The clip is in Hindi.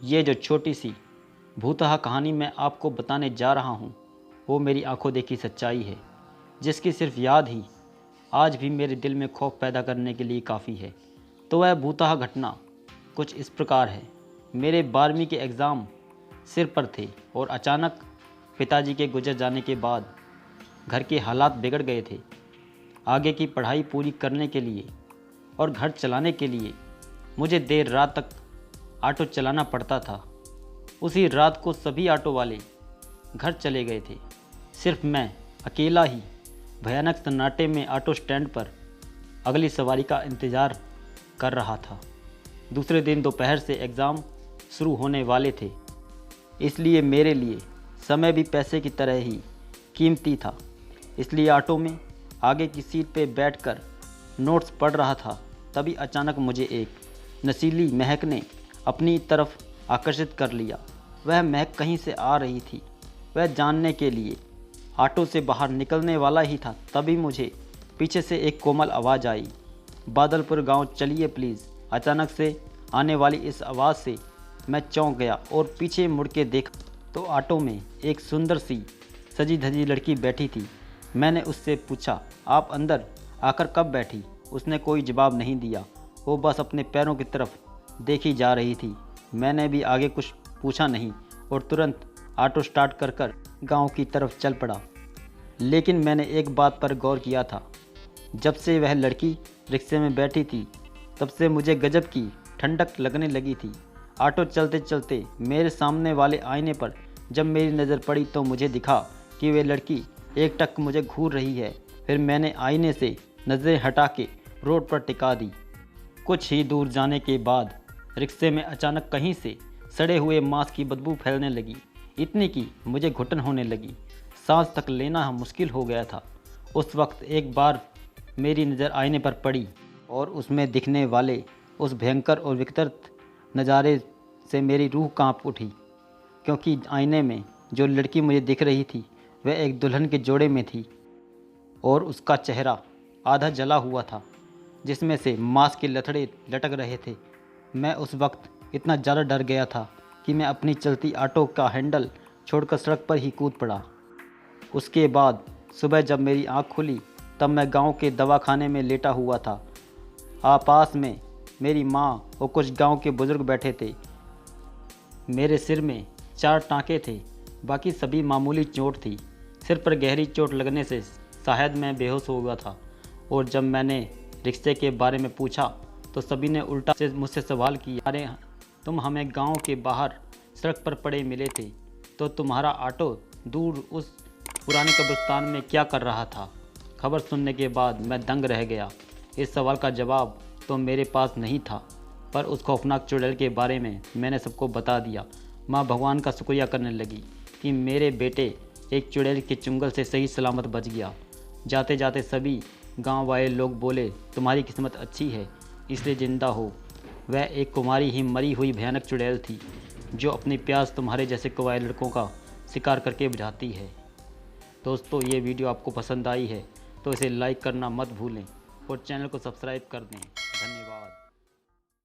ये जो छोटी सी भूतहा कहानी मैं आपको बताने जा रहा हूँ वो मेरी आंखों देखी सच्चाई है, जिसकी सिर्फ याद ही आज भी मेरे दिल में खौफ पैदा करने के लिए काफ़ी है। तो वह भूतहा घटना कुछ इस प्रकार है। मेरे 12वीं के एग्ज़ाम सिर पर थे और अचानक पिताजी के गुजर जाने के बाद घर के हालात बिगड़ गए थे। आगे की पढ़ाई पूरी करने के लिए और घर चलाने के लिए मुझे देर रात तक ऑटो चलाना पड़ता था। उसी रात को सभी ऑटो वाले घर चले गए थे। सिर्फ मैं अकेला ही भयानक सन्नाटे में ऑटो स्टैंड पर अगली सवारी का इंतज़ार कर रहा था। दूसरे दिन दोपहर से एग्ज़ाम शुरू होने वाले थे, इसलिए मेरे लिए समय भी पैसे की तरह ही कीमती था। इसलिए ऑटो में आगे की सीट पे बैठकर नोट्स पढ़ रहा था। तभी अचानक मुझे एक नशीली महक ने अपनी तरफ आकर्षित कर लिया। वह महक कहीं से आ रही थी, वह जानने के लिए ऑटो से बाहर निकलने वाला ही था। तभी मुझे पीछे से एक कोमल आवाज़ आई, बादलपुर गांव चलिए प्लीज़। अचानक से आने वाली इस आवाज़ से मैं चौंक गया और पीछे मुड़ के देखा तो ऑटो में एक सुंदर सी सजी धजी लड़की बैठी थी। मैंने उससे पूछा, आप अंदर आकर कब बैठी? उसने कोई जवाब नहीं दिया, वो बस अपने पैरों की तरफ देखी जा रही थी। मैंने भी आगे कुछ पूछा नहीं और तुरंत ऑटो स्टार्ट कर गांव की तरफ चल पड़ा। लेकिन मैंने एक बात पर गौर किया था, जब से वह लड़की रिक्शे में बैठी थी तब से मुझे गजब की ठंडक लगने लगी थी। ऑटो चलते चलते मेरे सामने वाले आईने पर जब मेरी नज़र पड़ी तो मुझे दिखा कि वह लड़की एक टक मुझे घूर रही है। फिर मैंने आईने से नज़रें हटा के रोड पर टिका दी। कुछ ही दूर जाने के बाद रिक्शे में अचानक कहीं से सड़े हुए मांस की बदबू फैलने लगी, इतनी कि मुझे घुटन होने लगी। सांस तक लेना मुश्किल हो गया था। उस वक्त एक बार मेरी नज़र आईने पर पड़ी और उसमें दिखने वाले उस भयंकर और विकृत नज़ारे से मेरी रूह कांप उठी, क्योंकि आईने में जो लड़की मुझे दिख रही थी वह एक दुल्हन के जोड़े में थी और उसका चेहरा आधा जला हुआ था, जिसमें से मांस के लथड़े लटक रहे थे। मैं उस वक्त इतना ज़्यादा डर गया था कि मैं अपनी चलती ऑटो का हैंडल छोड़कर सड़क पर ही कूद पड़ा। उसके बाद सुबह जब मेरी आँख खुली तब मैं गांव के दवाखाने में लेटा हुआ था। पास में मेरी माँ और कुछ गांव के बुज़ुर्ग बैठे थे। मेरे सिर में 4 टाँके थे, बाकी सभी मामूली चोट थी। सिर पर गहरी चोट लगने से शायद मैं बेहोश हो गया था। और जब मैंने रिक्शे के बारे में पूछा तो सभी ने उल्टा से मुझसे सवाल किया, अरे तुम हमें गांव के बाहर सड़क पर पड़े मिले थे, तो तुम्हारा ऑटो दूर उस पुराने कब्रिस्तान में क्या कर रहा था? खबर सुनने के बाद मैं दंग रह गया। इस सवाल का जवाब तो मेरे पास नहीं था, पर उस खौफनाक चुड़ैल के बारे में मैंने सबको बता दिया। माँ भगवान का शुक्रिया करने लगी कि मेरे बेटे एक चुड़ैल के चुंगल से सही सलामत बच गया। जाते जाते सभी गांव वाले लोग बोले, तुम्हारी किस्मत अच्छी है इसलिए ज़िंदा हो। वह एक कुमारी ही मरी हुई भयानक चुड़ैल थी जो अपनी प्यास तुम्हारे जैसे कुंवारे लड़कों का शिकार करके बुझाती है। दोस्तों, ये वीडियो आपको पसंद आई है तो इसे लाइक करना मत भूलें और चैनल को सब्सक्राइब कर दें।